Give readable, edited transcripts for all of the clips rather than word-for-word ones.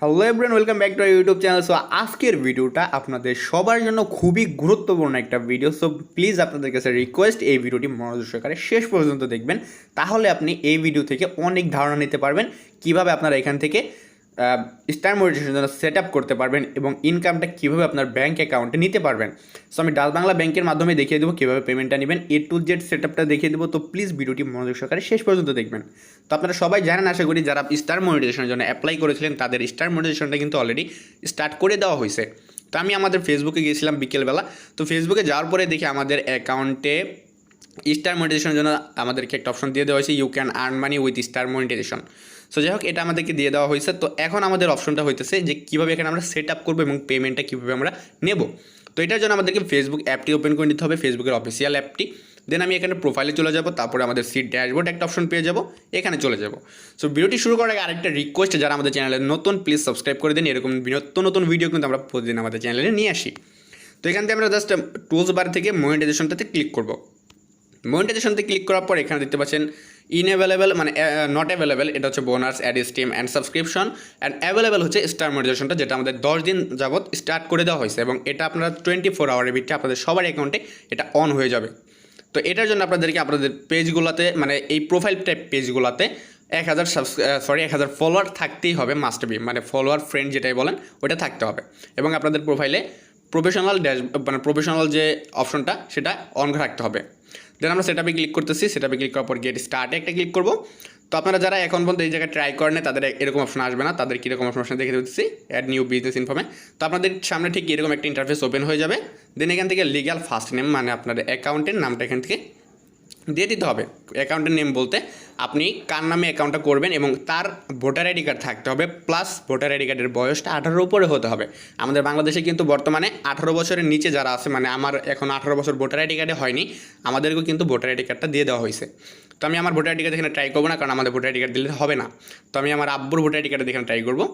Hello everyone, welcome back to YouTube channel. So আজকের ভিডিওটা আপনাদের সবার জন্য খুবই গুরুত্বপূর্ণ একটা ভিডিও। সো প্লিজ আপনাদের কাছে রিকোয়েস্ট, এই ভিডিওটি মনোযোগ সহকারে শেষ পর্যন্ত দেখবেন। তাহলে আপনি এই ভিডিও থেকে অনেক ধারণা নিতে পারবেন কীভাবে আপনারা এখান থেকে স্টার মনিটাইজেশনের জন্য সেট আপ করতে পারবেন এবং ইনকামটা কীভাবে আপনার ব্যাঙ্ক অ্যাকাউন্টে নিতে পারবেন। সো আমি ডাচ বাংলা ব্যাংকের মাধ্যমে দেখিয়ে দেবো কীভাবে পেমেন্টটা নেবেন, A to Z সেট আপটা দেখিয়ে দেবো। তো প্লিজ ভিডিওটি মনোযোগ সহকারে শেষ পর্যন্ত দেখবেন। তো আপনারা সবাই জানেন আশা করি, যারা স্টার মনিটাইজেশনের জন্য অ্যাপ্লাই করেছিলেন তাদের স্টার মনিটাইজেশনটা কিন্তু অলরেডি স্টার্ট করে দেওয়া হয়েছে। তো আমি আমাদের ফেসবুকে গিয়েছিলাম বিকেলবেলা। তো ফেসবুকে যাওয়ার পরে দেখি আমাদের অ্যাকাউন্টে স্টার মনিটাইজেশনের জন্য আমাদেরকে একটা অপশন দিয়ে দেওয়া হয়েছে, you can earn money with star monetization. So যাই হোক, এটা আমাদেরকে দিয়ে দেওয়া হয়েছে। তো এখন আমাদের অপশনটা হইতেছে যে কীভাবে এখানে আমরা সেট আপ করবো এবং পেমেন্টটা কীভাবে আমরা নেব। তো এটার জন্য আমাদেরকে ফেসবুক অ্যাপটি ওপেন করে নিতে হবে, ফেসবুকের অফিসিয়াল অ্যাপটি। দেন আমি এখানে প্রোফাইলে চলে যাব, তারপরে আমাদের সিট ড্যাশবোর্ড একটা অপশন পেয়ে যাব, এখানে চলে যাব। সো ভিডিওটি শুরু করার আগে আরেকটা রিকোয়েস্ট, যারা আমাদের চ্যানেলে নতুন প্লিজ সাবস্ক্রাইব করে দিন। এরকম নতুন ভিডিও কিন্তু আমরা প্রতিদিন আমাদের চ্যানেলে নিয়ে আসি। তো এখান থেকে আমরা জাস্ট টুলস বার থেকে মনিটাইজেশনটাতে ক্লিক করব। মনিটাইজেশনতে ক্লিক করার পর এখানে দেখতে পাচ্ছেন ইনঅ্যাভেলেবেল মানে নট অ্যাভেলেবেল, এটা হচ্ছে bonus, ad stream and subscription. And available হচ্ছে স্টার মনিটাইজেশনটা, যেটা আমাদের 10 দিন যাবত স্টার্ট করে দেওয়া হয়েছে এবং এটা আপনারা 24 আওয়ারের ভিতরে আপনাদের সবার অ্যাকাউন্টে এটা অন হয়ে যাবে। তো এটার জন্য আপনাদেরকে আপনাদের পেজগুলোতে মানে এই প্রোফাইল টাইপ পেজগুলোতে 1000 ফলোয়ার থাকতেই হবে, মাস্ট বি, মানে ফলোয়ার ফ্রেন্ড যেটাই বলেন ওটা থাকতে হবে। এবং আপনাদের প্রোফাইলে প্রফেশনাল যে অপশনটা সেটা অন রাখতে হবে। দেন আমরা সেটআপে ক্লিক করতেছি, সেটআপে ক্লিক করার পর গেট স্টার্টে একটা ক্লিক করব। তো আপনারা যারা এখন পর্যন্ত এই জায়গায় ট্রাই করেন তাদের এরকম অপশন আসবে না, তাদের কীরকম অপশন দেখে দিচ্ছি, অ্যাড নিউ বিজনেস ইনফর্মে। তো আপনাদের সামনে ঠিক এরকম একটা ইন্টারফেস ওপেন হয়ে যাবে। দেন এখান থেকে লিগ্যাল ফার্স্ট নেম মানে আপনার অ্যাকাউন্টের নামটা এখান থেকে দিয়ে দিতে হবে। অ্যাকাউন্টের নেম বলতে আপনি কার নামে অ্যাকাউন্টটা করবেন এবং তার ভোটার আইডি কার্ড থাকতে হবে, প্লাস ভোটার আইডি কার্ডের বয়সটা 18 উপরে হতে হবে। আমাদের বাংলাদেশে কিন্তু বর্তমানে 18 বছরের নিচে যারা আছে, মানে আমার এখন 18 বছর ভোটার আইডি কার্ডে হয়নি, আমাদেরকেও কিন্তু ভোটার আইডি কার্ডটা দিয়ে দেওয়া হয়েছে। তো আমি আমার ভোটার আইডি কার্ড এখানে ট্রাই করবো না, কারণ আমাদের ভোটার আইডি কার্ড দিলে হবে না। তো আমি আমার আব্বুর ভোটার আইডি কার্ড এখানে ট্রাই করবো।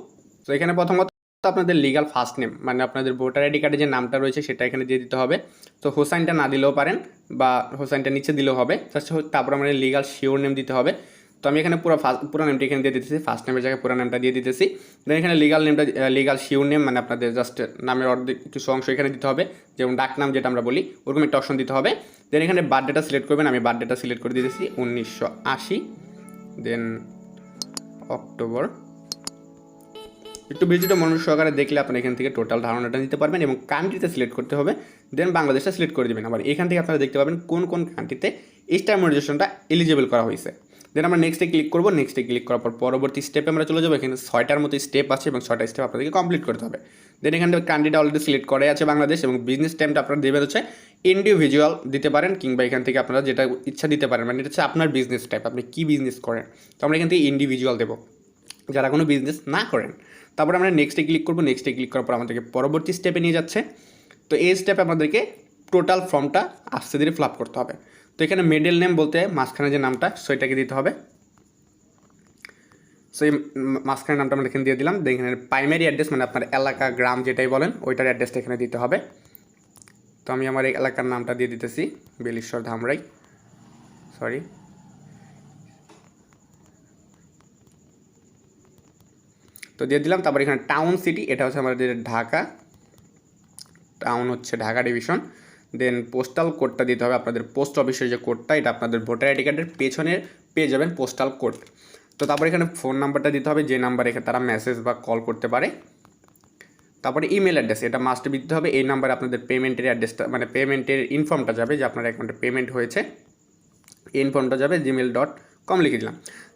তো এখানে প্রথমত আপনাদের লিগাল ফার্স্ট নেম মানে আপনাদের ভোটার আইডি কার্ডে যে নামটা রয়েছে সেটা এখানে দিয়ে দিতে হবে। তো হোসাইনটা না দিলেও পারেন বা হোসাইনটা নিচে দিলেও হবে। তারপর আমাদের লিগাল শিওর নেম দিতে হবে। তো আমি এখানে পুরো নেমটা এখানে দিয়ে দিতেছি, ফার্স্ট নেমের জায়গায় পুরো নামটা দিয়ে দিতেছি। দেন এখানে লিগাল শিওর নেম মানে আপনাদের জাস্ট নামের অর্ধেক কিছু অংশ এখানে দিতে হবে, যেমন ডাক নাম যেটা আমরা বলি ওরকম একটা অপশন দিতে হবে। দেন এখানে বার্থডেটা সিলেক্ট করবেন, আমি বার্থডেটা সিলেক্ট করে দিতেছি 1980, দেন অক্টোবর। একটু ভিডিওটা মনোযোগ সহকারে দেখলে আপনি এখান থেকে টোটাল ধারণাটা নিতে পারবেন এবং কান্ট্রিতে সিলেক্ট করতে হবে। দেন বাংলাদেশটা সিলেক্ট করে দেবেন। আবার এখান থেকে আপনারা দেখতে পাবেন কোন কোন কান্ট্রিতে স্টার মনিটাইজেশনটা এলিজিবল করা হয়েছে। দেন আমরা নেক্সটে ক্লিক করবো। নেক্সটে ক্লিক করার পর পরবর্তী স্টেপে আমরা চলে যাবো। এখানে 6টার মতো স্টেপ আছে এবং 6টা স্টেপ আপনাদেরকে কমপ্লিট করতে হবে। দেন এখান থেকে কান্ট্রিটা অলরেডি সিলেক্ট করে আছে বাংলাদেশ এবং বিজনেস টাইমটা আপনারা দেবেন হচ্ছে ইন্ডিভিজুয়াল দিতে পারেন, কিংবা এখান থেকে আপনারা যেটা ইচ্ছা দিতে পারেন, মানে এটা হচ্ছে আপনার বিজনেস টাইপ, আপনি কী বিজনেস করেন। তো আমরা এখান থেকে ইন্ডিভিজুয়াল দেবো যারা কোনো বিজনেস না করেন। তারপরে আমরা নেক্সটে ক্লিক করবো। নেক্সটে ক্লিক করার পর আমাদেরকে পরবর্তী স্টেপে নিয়ে যাচ্ছে। তো এই স্টেপে আমাদেরকে টোটাল ফর্মটা আস্তে ধীরে ফিল আপ করতে হবে। তো এখানে মিডল নেম বলতে মাঝখানে যে নামটা সেটাকে দিতে হবে। সো এই মাঝখানে নামটা আমরা এখানে দিয়ে দিলাম। এখানে প্রাইমারি অ্যাড্রেস মানে আপনার এলাকা গ্রাম যেটাই বলেন ওইটার অ্যাড্রেসটা এখানে দিতে হবে। তো আমি আমার এই এলাকার নামটা দিয়ে দিতেছি বেলিশ্বর ধামরাই, সরি। তো দিয়ে দিলাম। তারপর এখানে টাউন সিটি, এটা হচ্ছে আমাদের ঢাকা, টাউন হচ্ছে ঢাকা ডিভিশন। দেন পোস্টাল কোডটা দিতে হবে, আপনাদের পোস্ট অফিসের যে কোডটা এটা আপনাদের ভোটার আইডি কার্ডের পেছনে পেয়ে যাবেন পোস্টাল কোড। তো তারপর এখানে ফোন নাম্বারটা দিতে হবে, যে নাম্বারে তারা মেসেজ বা কল করতে পারে। তারপরে ইমেল অ্যাড্রেস, এটা মাস্ট দিতে হবে। এই নাম্বারে আপনাদের পেমেন্টের অ্যাড্রেসটা মানে পেমেন্টের ইনফর্মটা যাবে, যে আপনার অ্যাকাউন্টে পেমেন্ট হয়েছে এই ইনফর্মটা যাবে gmail.com লিখে দিলাম।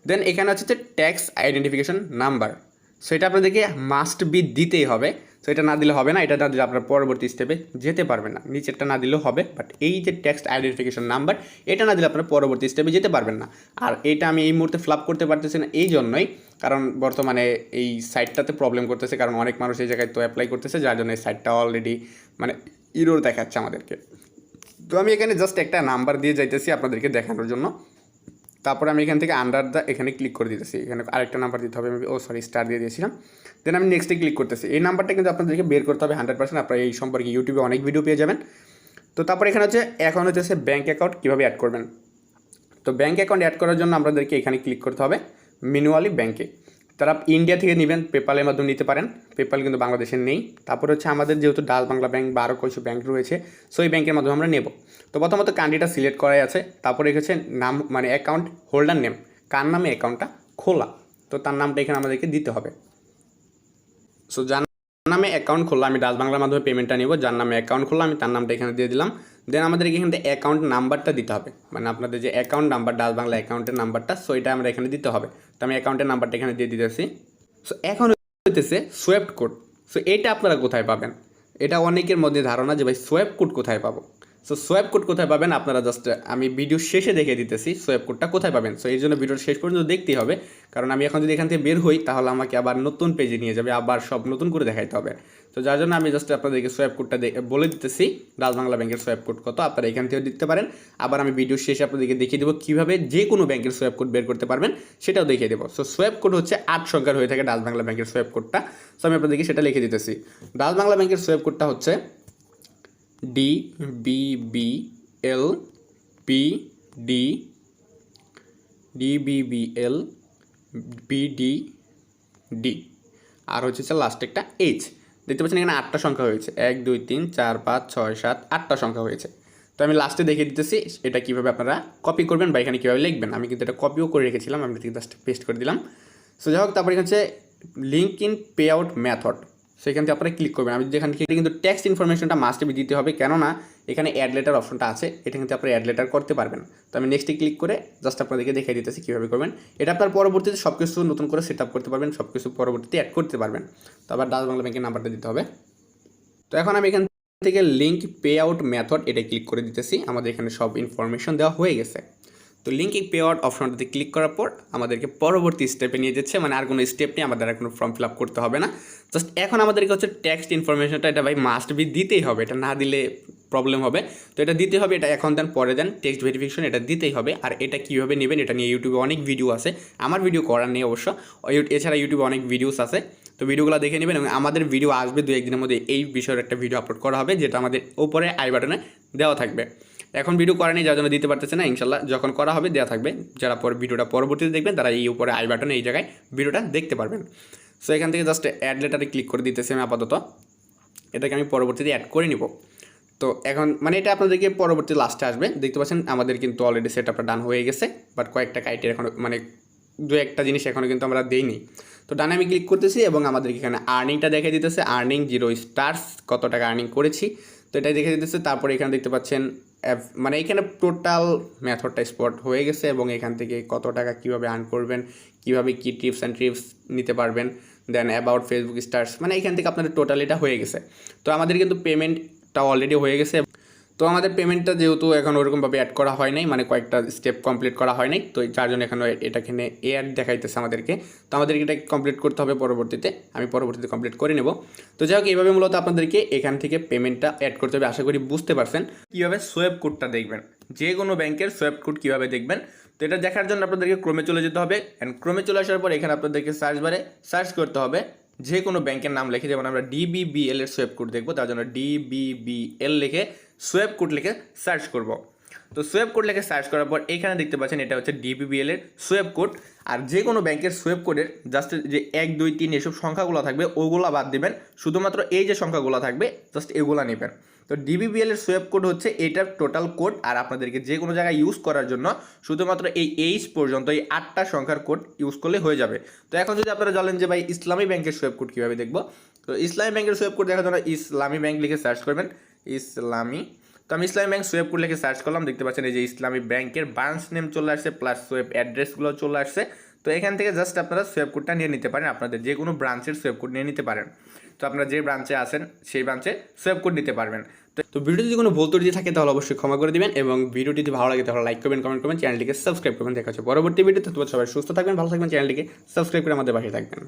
দেন এখানে হচ্ছে যে ট্যাক্স আইডেন্টিফিকেশন নাম্বার, সেটা আপনাদেরকে মাস্ট বি দিতেই হবে। সো এটা না দিলে হবে না, এটা না দিলে আপনার পরবর্তী স্টেপে যেতে পারবেন না। নিচেরটা না দিলেও হবে, বাট এই যে ট্যাক্স আইডেন্টিফিকেশন নাম্বার এটা না দিলে আপনার পরবর্তী স্টেপে যেতে পারবেন না। আর এটা আমি এই মুহূর্তে ফিল আপ করতে পারতেছি না এই জন্যই, কারণ বর্তমানে এই সাইটটাতে প্রবলেম করতেছে, কারণ অনেক মানুষ এই জায়গায় তো অ্যাপ্লাই করতেছে, যার জন্য এই সাইটটা অলরেডি মানে ইরোর দেখাচ্ছে আমাদেরকে। তো আমি এখানে জাস্ট একটা নাম্বার দিয়ে যাইতেছি আপনাদেরকে দেখানোর জন্য। তারপরে আমি এখান থেকে আন্ডার দ্য এখানে ক্লিক করে দিতেছি, এখানে আরেকটা নাম্বার দিতে হবে, আমি স্টার দিয়ে দিয়েছিলাম। দেন আমি নেক্সটে ক্লিক করতেছি। এই নাম্বারটা কিন্তু আপনাদেরকে বের করতে হবে 100%। আপনারা এই সম্পর্কে ইউটিউবে অনেক ভিডিও পেয়ে যাবেন। তো তারপর এখানে হচ্ছে এখন হচ্ছে ব্যাঙ্ক অ্যাকাউন্ট কীভাবে অ্যাড করবেন। তো ব্যাঙ্ক অ্যাকাউন্ট অ্যাড করার জন্য আপনাদেরকে এখানে ক্লিক করতে হবে ম্যানুয়ালি ব্যাঙ্কে। তো তারা ইন্ডিয়া থেকে নেবেন পেপালের মাধ্যমে নিতে পারেন, পেপাল কিন্তু বাংলাদেশে নেই। তারপরে হচ্ছে আমাদের যেহেতু ডাচ বাংলা ব্যাংক বা আরও কিছু ব্যাংক রয়েছে, সো এই ব্যাংকের মাধ্যমে আমরা নেব। তো প্রথমত কান্ট্রিটা সিলেক্ট করাই আছে, তারপরে রেখেছে নাম মানে অ্যাকাউন্ট হোল্ডার নেম, কার নামে অ্যাকাউন্টটা খোলা, তো তার নামটা এখানে আমাদেরকে দিতে হবে। সো যার নামে অ্যাকাউন্ট খোলা, আমি ডাচ বাংলার মাধ্যমে পেমেন্টটা নেব, যার নামে অ্যাকাউন্ট খোলা আমি তার নামটা এখানে দিয়ে দিলাম। দেন আমাদেরকে এখানে অ্যাকাউন্ট নাম্বারটা দিতে হবে, মানে আপনাদের যে অ্যাকাউন্ট নাম্বার ডাচ বাংলা অ্যাকাউন্টের নাম্বারটা, সো এটা আমরা এখানে দিতে হবে। তো আমি অ্যাকাউন্টের নাম্বারটা এখানে দিয়ে দিতেছি। সো এখন হইতেছে সোয়েপ্ট কোড। সো এটা আপনারা কোথায় পাবেন, এটা অনেকের মধ্যে ধারণা যে ভাই সোয়েপ্ট কোড কোথায় পাবো। সো সোয়েপ কোড কোথায় পাবেন আপনারা জাস্ট আমি ভিডিও শেষে দেখে দিতেছি সোয়েপ কোডটা কোথায় পাবেন। সো এই জন্য ভিডিওর শেষ পর্যন্ত দেখতেই হবে, কারণ আমি এখন যদি এখান থেকে বের হই তাহলে আমাকে আবার নতুন পেজে নিয়ে যাবে, আবার সব নতুন করে দেখাইতে হবে। তো যার জন্য আমি জাস্ট আপনাদেরকে সোয়েপ কোডটা বলে দিতেছি, ডাচ বাংলা ব্যাংকের সোয়েপ কোড কত আপনারা এখান থেকে দিতে পারেন। আবার আমি ভিডিও শেষে আপনাদেরকে দেখিয়ে দেবো কীভাবে যে কোনো ব্যাংকের সোয়েপ কোড বের করতে পারবেন, সেটাও দেখিয়ে দেবো। সো সোয়েপ কোড হচ্ছে 8 সংখ্যার হয়ে থাকে ডাচ বাংলা ব্যাংকের সোয়েপ কোডটা। সো আমি আপনাদেরকে সেটা লিখে দিতেছি। ডাচ বাংলা ব্যাংকের সোয়েপ কোডটা হচ্ছে DBBL DBBL BDD আর হচ্ছে লাস্ট একটা H। দেখতে পাচ্ছেন এখানে 8টা সংখ্যা হয়েছে, 1 2 3 4 5 6 7 8টা সংখ্যা হয়েছে। তো আমি লাস্টে দেখিয়ে দিতেছি এটা কীভাবে আপনারা কপি করবেন বা এখানে কীভাবে লিখবেন। আমি কিন্তু এটা কপিও করে রেখেছিলাম, আমি জাস্ট পেস্ট করে দিলাম। সো যাই হোক, তারপর এখানে হচ্ছে link in pay out method, সেখান থেকে আপনারা ক্লিক করবেন। আমি যেখানে কিন্তু ট্যাক্স ইনফরমেশনটা মাস্ট বি দিতে হবে, কেননা এখানে অ্যাড লেটার অপশনটা আছে, এটা কিন্তু আপনারা অ্যাড লেটার করতে পারবেন। তো আমি নেক্সটে ক্লিক করে জাস্ট আপনাদেরকে দেখিয়ে দিতেছি কীভাবে করবেন। এটা আপনার পরবর্তীতে সব কিছু নতুন করে সেট আপ করতে পারবেন, সব কিছু পরবর্তীতে অ্যাড করতে পারবেন। তো আবার ডাচ বাংলা ব্যাংকের নাম্বারটা দিতে হবে। তো এখন আমি এখান থেকে লিঙ্ক পে আউট মেথড এটা ক্লিক করে দিতেছি, আমাদের এখানে সব ইনফরমেশন দেওয়া হয়ে গেছে। তো লিঙ্ক পে আউট অপশনটাতে ক্লিক করার পর আমাদেরকে পরবর্তী স্টেপে নিয়ে যাচ্ছে, মানে আর কোনো স্টেপ নেই, আমাদের আর কোনো ফর্ম ফিল আপ করতে হবে না। জাস্ট এখন আমাদেরকে হচ্ছে ট্যাক্স ইনফরমেশনটা এটা ভাই মাস্ট বি দিতেই হবে, এটা না দিলে প্রবলেম হবে। তো এটা দিতে হবে, এটা এখন দেন পরে দেন, টেক্সট ভেরিফিকেশন এটা দিতেই হবে। আর এটা কীভাবে নেবেন এটা নিয়ে ইউটিউবে অনেক ভিডিও আছে, আমার ভিডিও করার নেই অবশ্য, এছাড়া ইউটিউবে অনেক ভিডিওস আছে, তো ভিডিওগুলো দেখে নেবেন। এবং আমাদের ভিডিও আসবে 2-1 দিনের মধ্যে এই বিষয়ের একটা ভিডিও আপলোড করা হবে, যেটা আমাদের উপরে আই বাটনে দেওয়া থাকবে। এখন ভিডিও করা নেই, যার জন্য দিতে পারতেছে না, ইনশাল্লাহ যখন করা হবে দেওয়া থাকবে। যারা ভিডিওটা পরবর্তীতে দেখবেন তারা এই উপরে আই বাটনে এই জায়গায় ভিডিওটা দেখতে পারবেন। সো এখান থেকে জাস্ট অ্যাড লেটারে ক্লিক করে দিতেছি আমি আপাতত, এটাকে আমি পরবর্তীতে অ্যাড করে নিব। তো এখন মানে এটা আপনাদেরকে পরবর্তী লাস্টে আসবে, দেখতে পাচ্ছেন আমাদের কিন্তু অলরেডি সেট আপটা ডান হয়ে গেছে, বাট কয়েকটা ক্রাইটেরিয়া এখনও মানে 2-1টা জিনিস এখনও কিন্তু আমরা দেইনি। তো ডানে আমি ক্লিক করতেছি এবং আমাদেরকে এখানে আর্নিংটা দেখে দিতেছে, আর্নিং 0 স্টার্স, কত টাকা আর্নিং করেছি তো এটাই দেখে দিতেছে। তারপরে এখানে দেখতে পাচ্ছেন মানে এখানে টোটাল মেথডটা স্পট হয়ে গেছে, এবং এখান থেকে কত টাকা কীভাবে আর্ন করবেন, কীভাবে কী টিপস অ্যান্ড ট্রিপস নিতে পারবেন, দেন অ্যাবাউট ফেসবুক স্টার্স, মানে এখান থেকে আপনাদের টোটাল এটা হয়ে গেছে। তো আমাদের কিন্তু পেমেন্টটা অলরেডি হয়ে গেছে। তো আমাদের পেমেন্টটা যেহেতু এখন ওরকমভাবে অ্যাড করা হয় নাই, মানে কয়েকটা স্টেপ কমপ্লিট করা হয় নাই, তো যার জন্য এখানে এখানে অ্যাড দেখাইতেছে আমাদেরকে। তো আমাদেরকে এটা কমপ্লিট করতে হবে পরবর্তীতে, আমি পরবর্তীতে কমপ্লিট করে নেব। তো যাই হোক, এইভাবে মূলত আপনাদেরকে এখান থেকে পেমেন্টটা অ্যাড করতে হবে। আশা করি বুঝতে পারছেন কীভাবে সোয়েপ কোডটা দেখবেন, যে কোনো ব্যাংকের সোয়েপ কোড কীভাবে দেখবেন। তো এটা দেখার জন্য আপনাদেরকে ক্রোমে চলে যেতে হবে, অ্যান্ড ক্রোমে চলে আসার পর এখানে আপনাদেরকে সার্চ বারে সার্চ করতে হবে যে কোনো ব্যাংকের নাম লিখে, যেমন আমরা DBBL এর সোয়েপ কোড দেখবো, তার জন্য DBBL লিখে সোয়েপ কোড লিখে সার্চ করব। তো সোয়েপ কোড লিখে সার্চ করার পর এখানে দেখতে পাচ্ছেন এটা হচ্ছে DBBL এর সোয়েপ কোড। আর যে কোনো ব্যাংকের সোয়েপ কোডের জাস্ট যে 1 2 3 এসব সংখ্যাগুলো থাকবে ওগুলো বাদ দেবেন, শুধুমাত্র এই যে সংখ্যাগুলো থাকবে জাস্ট এগুলো নেবেন। তো DBBL এর সোয়েপ কোড হচ্ছে এটার টোটাল কোড, আর আপনাদেরকে যে কোনো জায়গায় ইউজ করার জন্য শুধুমাত্র এই H পর্যন্ত এই 8টা সংখ্যার কোড ইউজ করলে হয়ে যাবে। তো এখন যদি আপনারা জানেন যে ভাই ইসলামী ব্যাংকের সোয়েপ কোড কীভাবে দেখবো, তো ইসলামী ব্যাংকের সোয়েপ কোড দেখার জন্য ইসলামী ব্যাংক লিখে সার্চ করবেন, ইসলামী। তো আমি ইসলামী ব্যাংক সোয়েপ কোড লিখে সার্চ করলাম, দেখতে পাচ্ছেন এই যে ইসলামী ব্যাংকের ব্রাঞ্চ নেম চলে আসছে, প্লাস সোয়েপ অ্যাড্রেসগুলো চলে আসছে। তো এখান থেকে জাস্ট আপনারা সোয়েপ কোডটা নিয়ে নিতে পারেন, আপনাদের যে কোনো ব্রাঞ্চের সোয়েপ কোড নিয়ে নিতে পারেন। তো আপনারা যে ব্রাঞ্চে আসেন সেই ব্রাঞ্চে সোয়েপ কোড নিতে পারবেন। তো ভিডিওটি যদি কোনো ভুল ত্রুটি থাকে তাহলে অবশ্যই ক্ষমা করে দিবেন, এবং ভিডিওটি যদি ভালো লাগে তাহলে লাইক করবেন, কমেন্ট করবেন, চ্যানেলটিকে সাবস্ক্রাইব করবেন। দেখা হচ্ছে পরবর্তী ভিডিওতে। তোমরা সবাই সুস্থ থাকবেন, ভালো থাকবেন, চ্যানেলটিকে সাবস্ক্রাইব করে আমাদের পাশে থাকবেন।